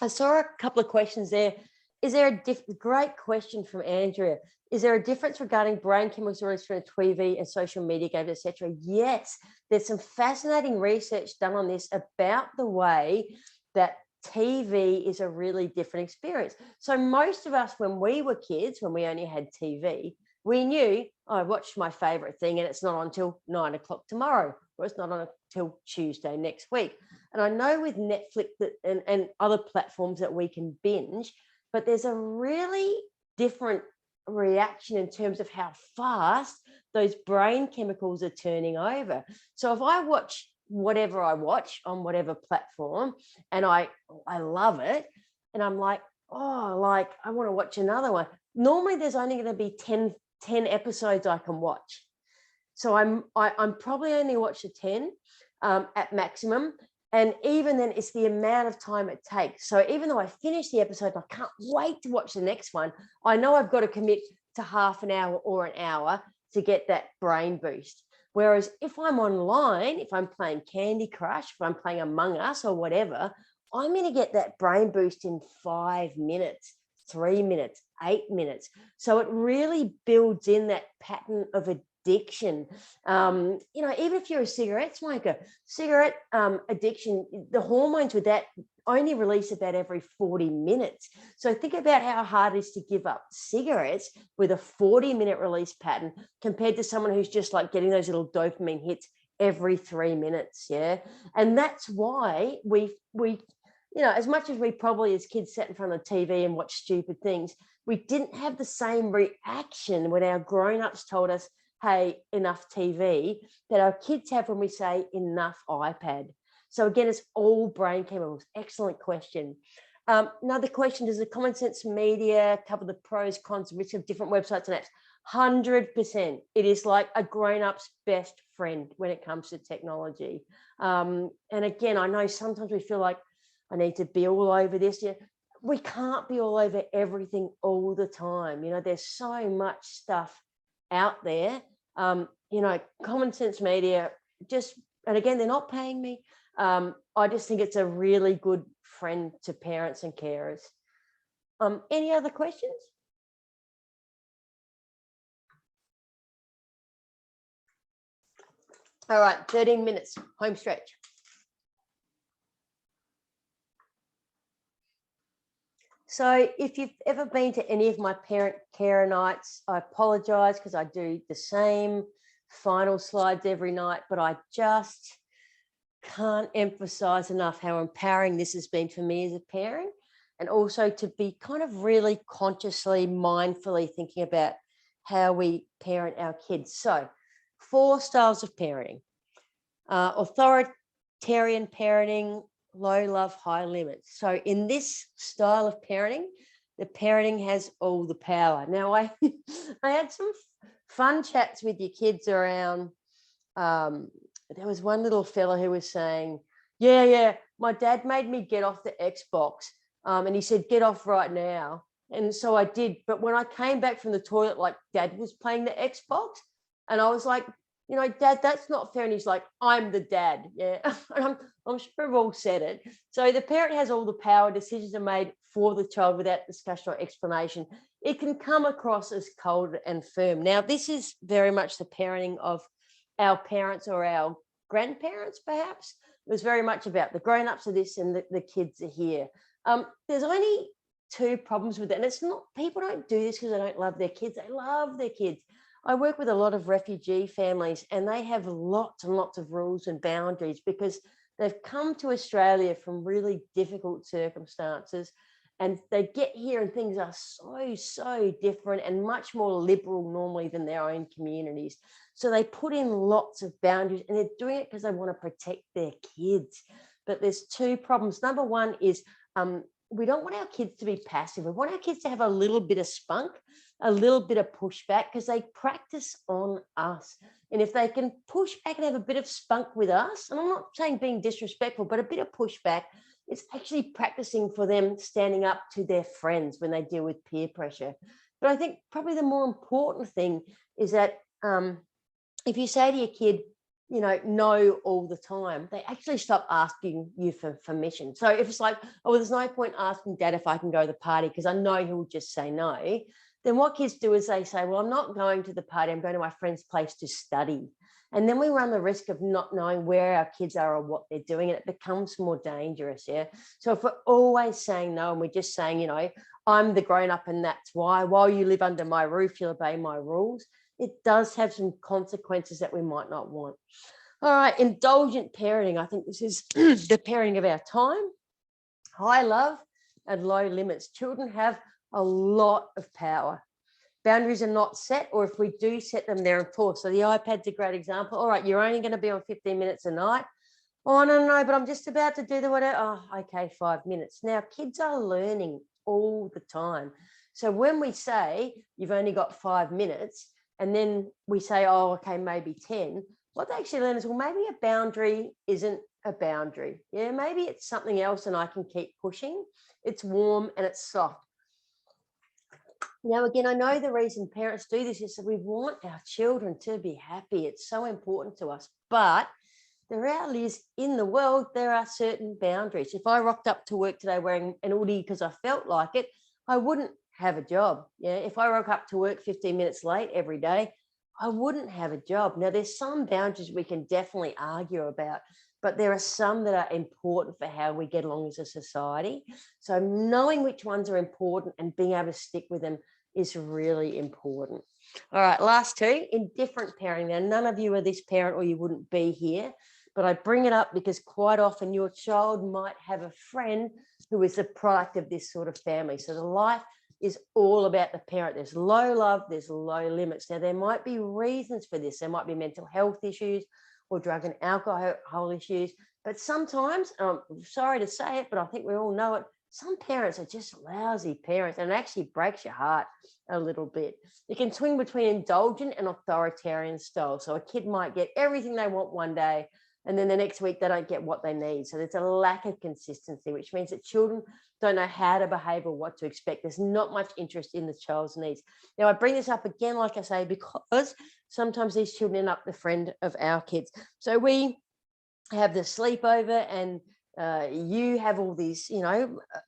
I saw a couple of questions there is there a great question from Andrea. Is there a difference regarding brain chemicals released from TV and social media games, etc.? Yes, there's some fascinating research done on this about the way that TV is a really different experience. So most of us, when we were kids, when we only had TV, we knew, oh, I watched my favorite thing and it's not on until 9 o'clock tomorrow, or it's not on until Tuesday next week. And I know with Netflix and other platforms that we can binge, but there's a really different reaction in terms of how fast those brain chemicals are turning over. So if I watch whatever I watch on whatever platform and I love it, and I'm like, oh, like I want to watch another one. Normally there's only going to be 10 episodes I can watch. So I'm probably only watch the 10 at maximum. And even then, it's the amount of time it takes. So even though I finish the episode, I can't wait to watch the next one. I know I've got to commit to half an hour or an hour to get that brain boost. Whereas if I'm online, if I'm playing Candy Crush, if I'm playing Among Us or whatever, I'm going to get that brain boost in 5 minutes, 3 minutes, 8 minutes. So it really builds in that pattern of addiction. You know, even if you're a cigarette smoker, cigarette addiction, the hormones with that only release about every 40 minutes. So think about how hard it is to give up cigarettes with a 40-minute release pattern compared to someone who's just like getting those little dopamine hits every 3 minutes. Yeah. And that's why we, you know, as much as we probably as kids sat in front of the TV and watched stupid things, we didn't have the same reaction when our grown-ups told us, hey, enough TV, that our kids have when we say enough iPad. So again, it's all brain chemicals. Excellent question. Another question, does the Common Sense Media cover the pros, cons, risks of different websites and apps? 100%. It is like a grown-up's best friend when it comes to technology. And again, I know sometimes we feel like I need to be all over this. Yeah, we can't be all over everything all the time. You know, there's so much stuff out there. You know, Common Sense Media, just, and again, they're not paying me. I just think it's a really good friend to parents and carers. Any other questions? All right, 13 minutes, home stretch. So if you've ever been to any of my parent carer nights, I apologize because I do the same final slides every night, but I just can't emphasize enough how empowering this has been for me as a parent, and also to be kind of really consciously, mindfully thinking about how we parent our kids. So 4 styles of parenting: authoritarian parenting, low love, high limits. So in this style of parenting, the parenting has all the power. Now I had some fun chats with your kids around. There was one little fella who was saying, yeah, my dad made me get off the Xbox. And he said, get off right now. And so I did. But when I came back from the toilet, like dad was playing the Xbox. And I was like, you know, dad, that's not fair. And he's like, I'm the dad. Yeah. And I'm sure we've all said it. So the parent has all the power. Decisions are made for the child without discussion or explanation. It can come across as cold and firm. Now, this is very much the parenting of our parents or our grandparents, perhaps. It was very much about the grown-ups of this and the kids are here. There's only 2 problems with it. And it's not, people don't do this because they don't love their kids. They love their kids. I work with a lot of refugee families and they have lots and lots of rules and boundaries because they've come to Australia from really difficult circumstances, and they get here and things are so different and much more liberal normally than their own communities. So they put in lots of boundaries, and they're doing it because they want to protect their kids. But there's 2 problems. Number one is we don't want our kids to be passive. We want our kids to have a little bit of spunk, a little bit of pushback, because they practice on us. And if they can push back and have a bit of spunk with us, and I'm not saying being disrespectful, but a bit of pushback, it's actually practicing for them standing up to their friends when they deal with peer pressure. But I think probably the more important thing is that if you say to your kid, no all the time, they actually stop asking you for permission. So if it's like, oh, there's no point asking Dad if I can go to the party because I know he'll just say no, then what kids do is they say, well, I'm not going to the party, I'm going to my friend's place to study. And then we run the risk of not knowing where our kids are or what they're doing, and it becomes more dangerous. Yeah. So if we're always saying no and we're just saying, I'm the grown up and that's why, while you live under my roof, you'll obey my rules, it does have some consequences that we might not want. All right, indulgent parenting. I think this is the parenting of our time. High love and low limits. Children have a lot of power. Boundaries are not set, or if we do set them, they're enforced. So the iPad's a great example. All right, you're only going to be on 15 minutes a night. Oh, no, but I'm just about to do the whatever. Oh, okay, 5 minutes. Now, kids are learning all the time. So when we say you've only got 5 minutes, and then we say, oh, okay, maybe 10, what they actually learn is, well, maybe a boundary isn't a boundary. Yeah, maybe it's something else and I can keep pushing. It's warm and it's soft. Now, again, I know the reason parents do this is that we want our children to be happy. It's so important to us. But the reality is, in the world, there are certain boundaries. If I rocked up to work today wearing an hoodie because I felt like it, I wouldn't have a job. Yeah, if I rock up to work 15 minutes late every day, I wouldn't have a job. Now, there's some boundaries we can definitely argue about, but there are some that are important for how we get along as a society. So knowing which ones are important and being able to stick with them is really important. All right, last two, indifferent parenting. Now, none of you are this parent or you wouldn't be here, but I bring it up because quite often your child might have a friend who is the product of this sort of family. So the life is all about the parent. There's low love, there's low limits. Now, there might be reasons for this. There might be mental health issues or drug and alcohol issues. But sometimes, I'm sorry to say it, but I think we all know it, some parents are just lousy parents, and it actually breaks your heart a little bit. You can swing between indulgent and authoritarian style. So a kid might get everything they want one day, and then the next week they don't get what they need. So there's a lack of consistency, which means that children don't know how to behave or what to expect. There's not much interest in the child's needs. Now, I bring this up again, like I say, because sometimes these children end up the friend of our kids. So we have the sleepover and you have all these,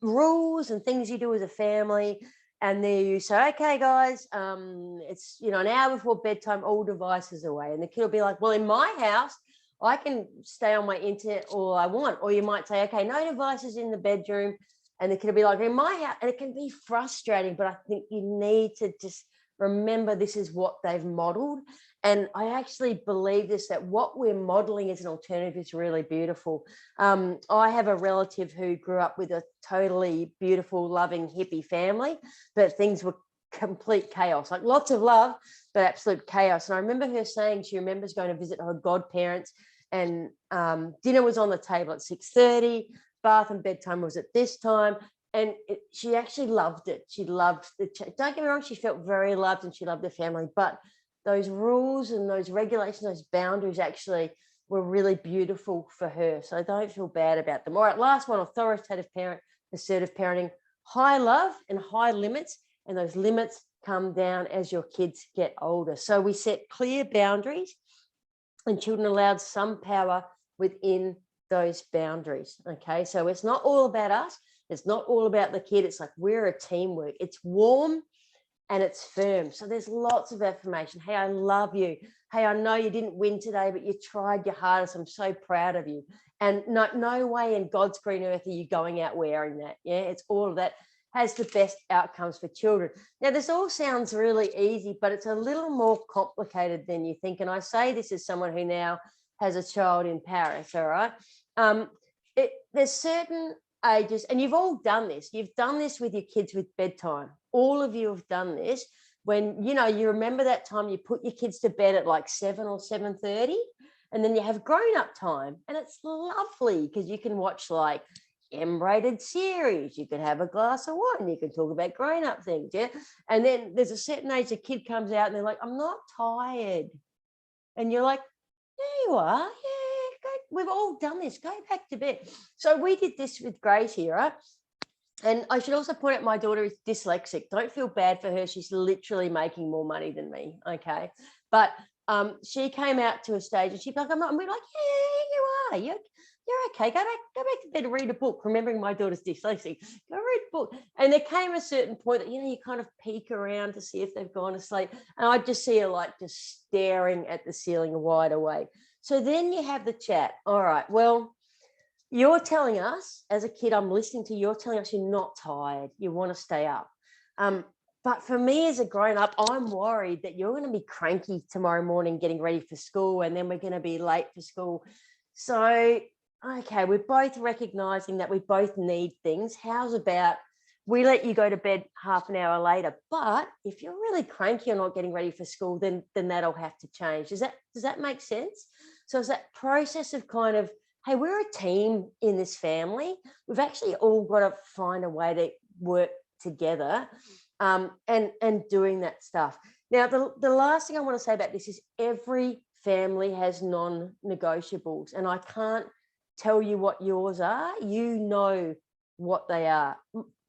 rules and things you do as a family. And then you say, okay, guys, it's, an hour before bedtime, all devices away. And the kid will be like, well, in my house, I can stay on my internet all I want. Or you might say, okay, no devices in the bedroom. And the kid will be like, in my house. And it can be frustrating, but I think you need to just remember this is what they've modeled. And I actually believe this, that what we're modeling as an alternative is really beautiful. I have a relative who grew up with a totally beautiful, loving, hippie family, but things were complete chaos, like lots of love, but absolute chaos. And I remember her saying she remembers going to visit her godparents, and dinner was on the table at 6:30, bath and bedtime was at this time. And she actually loved it. She loved don't get me wrong, she felt very loved and she loved the family, but those rules and those regulations, those boundaries actually were really beautiful for her. So don't feel bad about them. All right, last one, authoritative parent, assertive parenting, high love and high limits. And those limits come down as your kids get older. So we set clear boundaries and children are allowed some power within those boundaries. Okay, so it's not all about us. It's not all about the kid. It's like we're a teamwork. It's warm and it's firm. So there's lots of affirmation. Hey, I love you. Hey, I know you didn't win today, but you tried your hardest. I'm so proud of you. And no way in God's green earth are you going out wearing that. Yeah, it's all of that has the best outcomes for children. Now, this all sounds really easy, but it's a little more complicated than you think. And I say this as someone who now has a child in Paris, all right? There's certain ages, and you've all done this. You've done this with your kids with bedtime. All of you have done this when, you remember that time you put your kids to bed at like 7 or 7:30, and then you have grown-up time. And it's lovely because you can watch like M-rated series. You can have a glass of wine. You can talk about grown-up things, yeah? And then there's a certain age a kid comes out and they're like, I'm not tired. And you're like, there you are, yeah, go. We've all done this, go back to bed. So we did this with Grace here, right? And I should also point out my daughter is dyslexic. Don't feel bad for her. She's literally making more money than me, okay? But she came out to a stage and she'd be like, I'm not, and we're like, yeah, you are. You're okay. Go back to bed and read a book. Remembering my daughter's dyslexic, go read a book. And there came a certain point that, you kind of peek around to see if they've gone to sleep. And I just see her like just staring at the ceiling wide awake. So then you have the chat. All right, well, you're telling us as a kid, I'm listening to you, you're telling us you're not tired. You want to stay up. But for me as a grown up, I'm worried that you're going to be cranky tomorrow morning getting ready for school, and then we're going to be late for school. So, okay, we're both recognizing that we both need things. How's about we let you go to bed half an hour later? But if you're really cranky or not getting ready for school, then that'll have to change. Does that make sense? So it's that process of kind of, hey, we're a team in this family. We've actually all got to find a way to work together. And doing that stuff. Now, the last thing I want to say about this is every family has non-negotiables, and I can't tell you what yours are. You know what they are.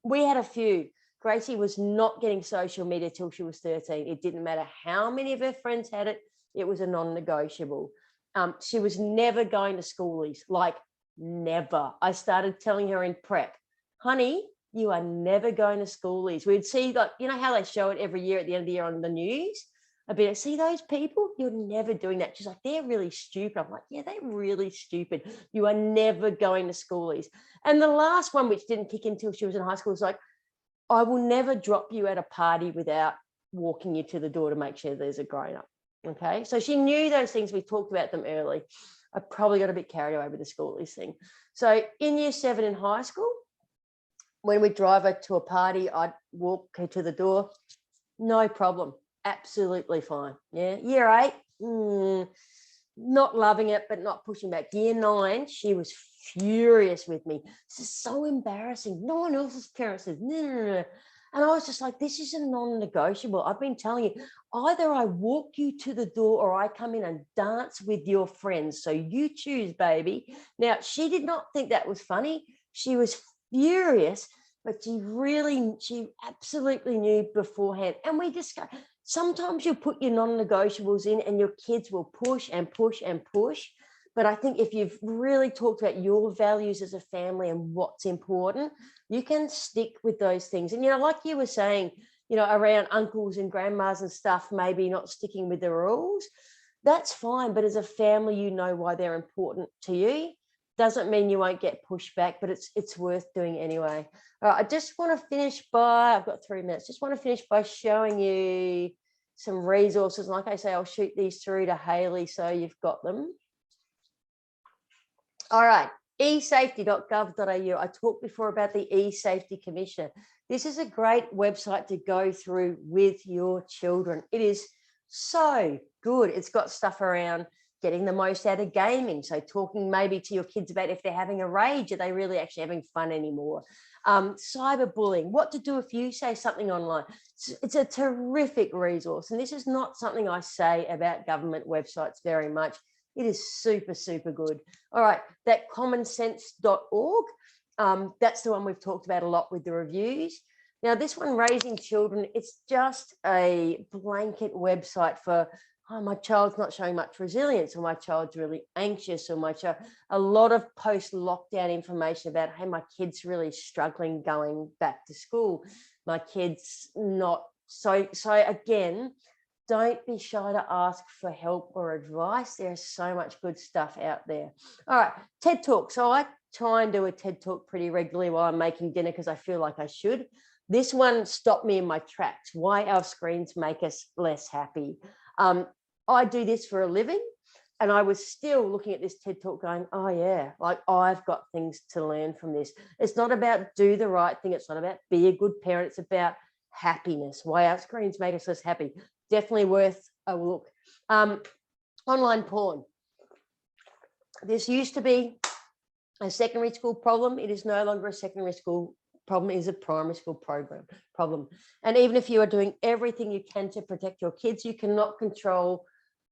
We had a few. Gracie was not getting social media till she was 13. It didn't matter how many of her friends had it. It was a non-negotiable. She was never going to schoolies, like never. I started telling her in prep, honey, you are never going to schoolies. We'd see, like, how they show it every year at the end of the year on the news. I'd be like, see those people? You're never doing that. She's like, they're really stupid. I'm like, yeah, they're really stupid. You are never going to schoolies. And the last one, which didn't kick in until she was in high school, was like, I will never drop you at a party without walking you to the door to make sure there's a grown-up. Okay. So she knew those things. We talked about them early. I probably got a bit carried away with the schoolies thing. So in year 7 in high school, when we drive her to a party, I'd walk her to the door. No problem. Absolutely fine. Yeah. Year 8, not loving it, but not pushing back. Year 9, she was furious with me. This is so embarrassing. No one else's parents says, no. And I was just like, this is a non-negotiable. I've been telling you, either I walk you to the door or I come in and dance with your friends. So you choose, baby. Now, she did not think that was funny. She was furious, but she absolutely knew beforehand. And we discussed, sometimes you put your non-negotiables in and your kids will push and push and push. But I think if you've really talked about your values as a family and what's important, you can stick with those things. And, like you were saying, around uncles and grandmas and stuff, maybe not sticking with the rules, that's fine. But as a family, you know why they're important to you. Doesn't mean you won't get pushed back, but it's worth doing anyway. All right, I just want to finish I've got 3 minutes, just want to finish by showing you some resources. Like I say, I'll shoot these through to Hayley so you've got them. All right, esafety.gov.au. I talked before about the eSafety Commissioner. This is a great website to go through with your children. It is so good. It's got stuff around getting the most out of gaming. So talking maybe to your kids about if they're having a rage, are they really actually having fun anymore? Cyberbullying, what to do if you say something online. It's a terrific resource. And this is not something I say about government websites very much. It is super, super good. All right, that commonsense.org, that's the one we've talked about a lot with the reviews. Now, this one, Raising Children, it's just a blanket website for, my child's not showing much resilience, or my child's really anxious, or my child, a lot of post-lockdown information about, hey, my kid's really struggling going back to school. My kid's not, so again, don't be shy to ask for help or advice. There's so much good stuff out there. All right, TED Talk. So I try and do a TED Talk pretty regularly while I'm making dinner because I feel like I should. This one stopped me in my tracks. Why our screens make us less happy. I do this for a living, and I was still looking at this TED Talk going, oh yeah, like I've got things to learn from this. It's not about do the right thing. It's not about be a good parent. It's about happiness. Why our screens make us less happy. Definitely worth a look. Online porn. This used to be a secondary school problem. It is no longer a secondary school problem. It is a primary school problem. And even if you are doing everything you can to protect your kids, you cannot control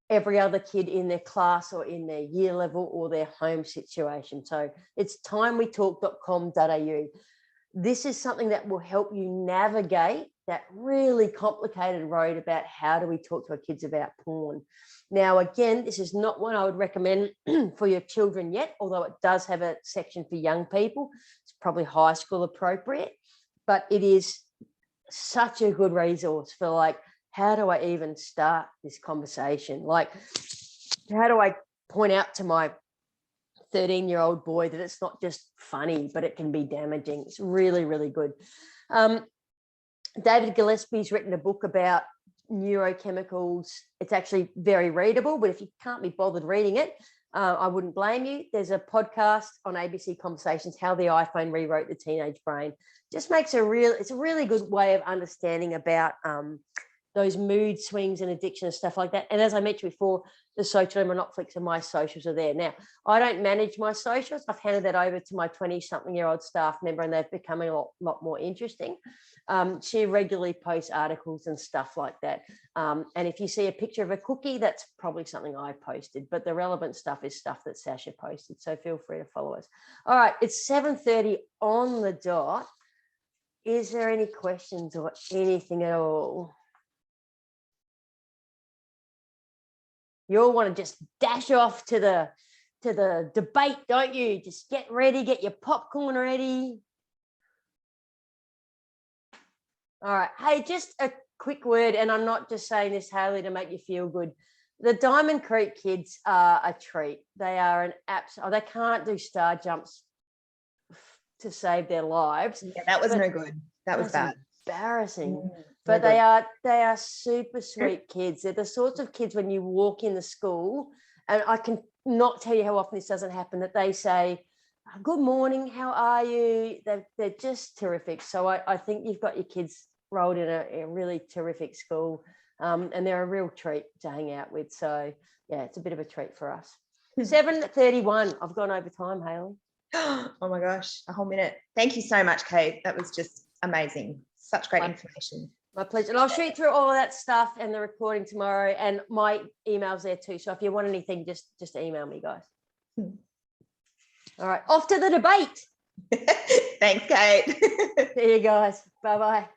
every other kid in their class or in their year level or their home situation. So it's timewetalk.com.au. This is something that will help you navigate that really complicated road about how do we talk to our kids about porn. Now, again, this is not one I would recommend for your children yet, although it does have a section for young people. It's probably high school appropriate, but it is such a good resource for like, how do I even start this conversation? Like, how do I point out to my 13-year-old boy that it's not just funny, but it can be damaging? It's really, really good. David Gillespie's written a book about neurochemicals. It's actually very readable, but if you can't be bothered reading it, I wouldn't blame you. There's a podcast on ABC Conversations, How the iPhone Rewrote the Teenage Brain. Just makes it's a really good way of understanding about those mood swings and addiction and stuff like that. And as I mentioned before, the social demographics of my socials are there. Now, I don't manage my socials. I've handed that over to my 20-something-year-old staff member, and they're becoming a lot more interesting. She regularly posts articles and stuff like that. And if you see a picture of a cookie, that's probably something I posted, but the relevant stuff is stuff that Sasha posted. So feel free to follow us. All right, it's 7:30 on the dot. Is there any questions or anything at all? You all want to just dash off to the debate, don't you? Just get ready, get your popcorn ready. All right. Hey, just a quick word, and I'm not just saying this, Hayley, to make you feel good. The Diamond Creek kids are a treat. They are an absolute, they can't do star jumps to save their lives. Yeah, that was no good. That was bad. Embarrassing. But they are super sweet kids. They're the sorts of kids when you walk in the school, and I can not tell you how often this doesn't happen, that they say, good morning, how are you? They're just terrific. So I think you've got your kids rolled in a really terrific school, and they're a real treat to hang out with. So yeah, it's a bit of a treat for us. 7:31. I've gone over time, Hayley. Oh my gosh, a whole minute. Thank you so much, Kate. That was just amazing. Such great information. My pleasure. And I'll shoot through all of that stuff and the recording tomorrow, and my email's there too. So if you want anything, just email me, guys. All right, off to the debate. Thanks, Kate. See you guys. Bye-bye.